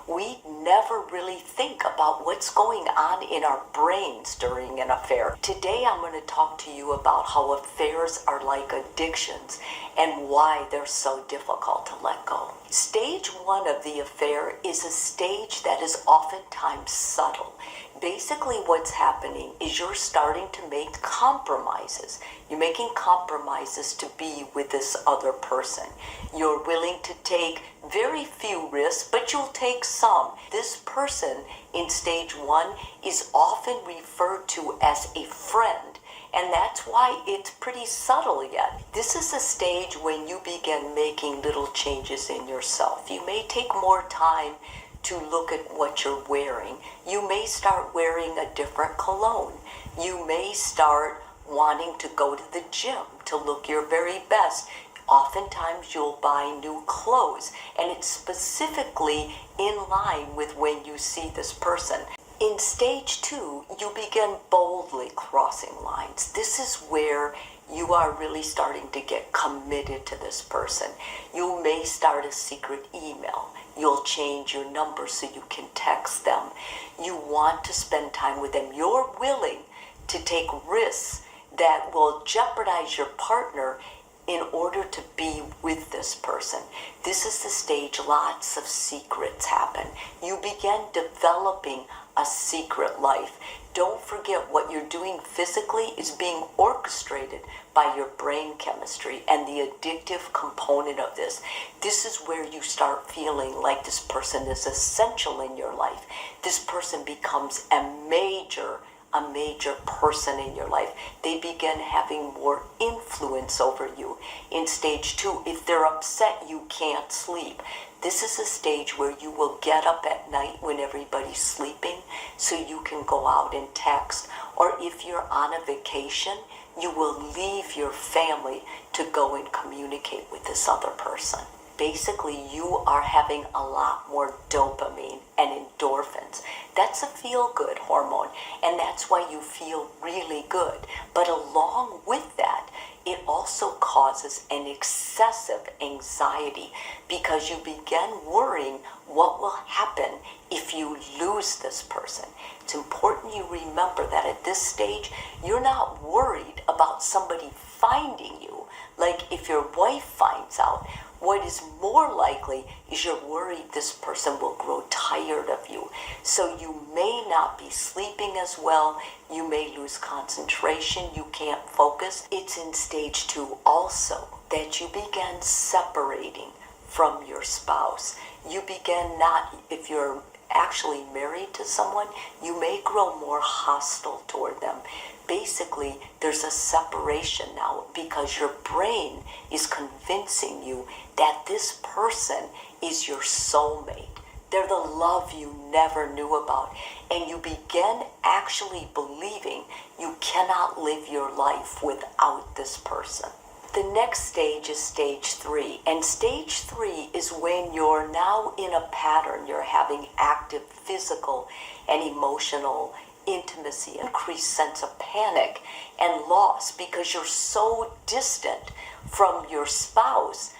we never really think about what's going on in our brains during an affair. Today I'm going to talk to you about how affairs are like addictions and why they're so difficult to let go. Stage 1 of the affair is a stage that is oftentimes subtle. Basically what's happening is you're starting to make compromises. You're making compromises to be with this other person. You're willing to take very few risks, but you'll take some. This person in stage 1 is often referred to as a friend, and that's why it's pretty subtle yet. This is a stage when you begin making little changes in yourself. You may take more time to look at what you're wearing. You may start wearing a different cologne. You may start wanting to go to the gym to look your very best. Oftentimes you'll buy new clothes, and it's specifically in line with when you see this person. In stage 2, you begin boldly crossing lines. This is where you are really starting to get committed to this person. You may start a secret email. You'll change your number so you can text them. You want to spend time with them. You're willing to take risks that will jeopardize your partner in order to be with this person. This is the stage lots of secrets happen. You begin developing a secret life. Don't forget, what you're doing physically is being orchestrated by your brain chemistry and the addictive component of this. This is where you start feeling like this person is essential in your life. This person becomes a major person in your life. They begin having more influence over you. In stage 2, if they're upset, you can't sleep. This is a stage where you will get up at night when everybody's sleeping so you can go out and text. Or if you're on a vacation, you will leave your family to go and communicate with this other person. Basically, you are having a lot more dopamine and endorphins. That's a feel-good hormone, and that's why you feel really good. But along with that, it also causes an excessive anxiety because you begin worrying what will happen if you lose this person. It's important you remember that at this stage, you're not worried about somebody finding you. Like if your wife finds out, what is more likely is you're worried this person will grow tired of you. So you may not be sleeping as well. You may lose concentration. You can't focus. It's in stage 2 also that you begin separating from your spouse. You begin not, if you're actually married to someone, you may grow more hostile toward them. Basically, there's a separation now because your brain is convincing you that this person is your soulmate. They're the love you never knew about. And you begin actually believing you cannot live your life without this person. The next stage is stage 3. And stage 3 is when you're now in a pattern. You're having active physical and emotional intimacy, increased sense of panic and loss because you're so distant from your spouse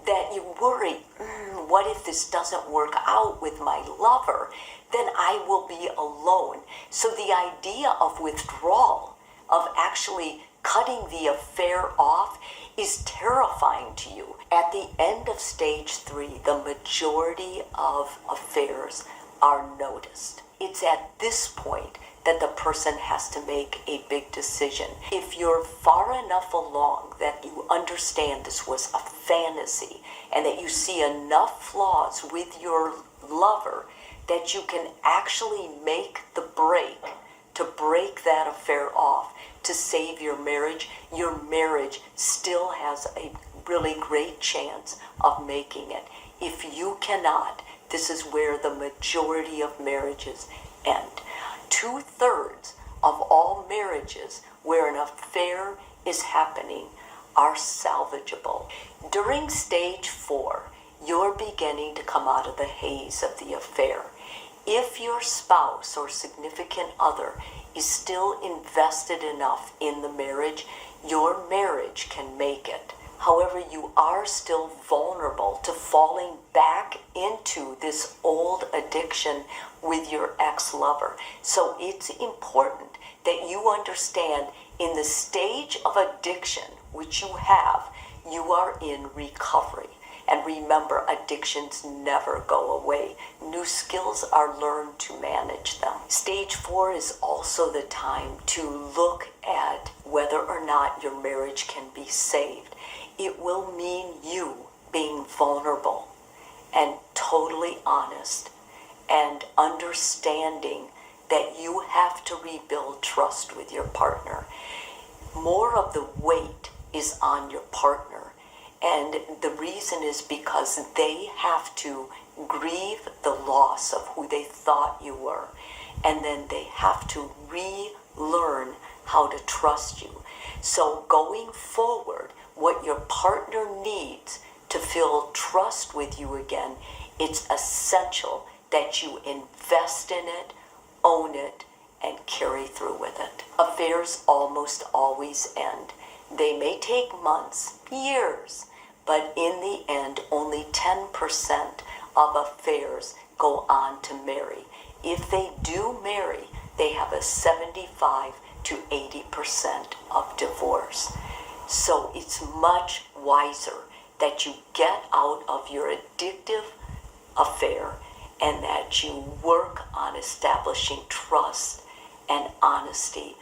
that you worry, what if this doesn't work out with my lover? Then I will be alone. So the idea of withdrawal, of actually cutting the affair off, is terrifying to you. At the end of stage 3, the majority of affairs are noticed. It's at this point that the person has to make a big decision. If you're far enough along that you understand this was a fantasy and that you see enough flaws with your lover that you can actually make the break to break that affair off to save your marriage still has a really great chance of making it. If you cannot, this is where the majority of marriages end. 2/3 of all marriages where an affair is happening are salvageable. During stage 4, you're beginning to come out of the haze of the affair. If your spouse or significant other is still invested enough in the marriage, your marriage can make it. However, you are still vulnerable to falling back into this old addiction with your ex-lover. So it's important that you understand in the stage of addiction which you have, you are in recovery. And remember, addictions never go away. New skills are learned to manage them. Stage 4 is also the time to look at whether or not your marriage can be saved. It will mean you being vulnerable and totally honest and understanding that you have to rebuild trust with your partner. More of the weight is on your partner. And the reason is because they have to grieve the loss of who they thought you were. And then they have to relearn how to trust you. So going forward, what your partner needs to feel trust with you again, it's essential that you invest in it, own it, and carry through with it. Affairs almost always end. They may take months, years, but in the end, only 10% of affairs go on to marry. If they do marry, they have a 75 to 80% of divorce. So it's much wiser that you get out of your addictive affair and that you work on establishing trust and honesty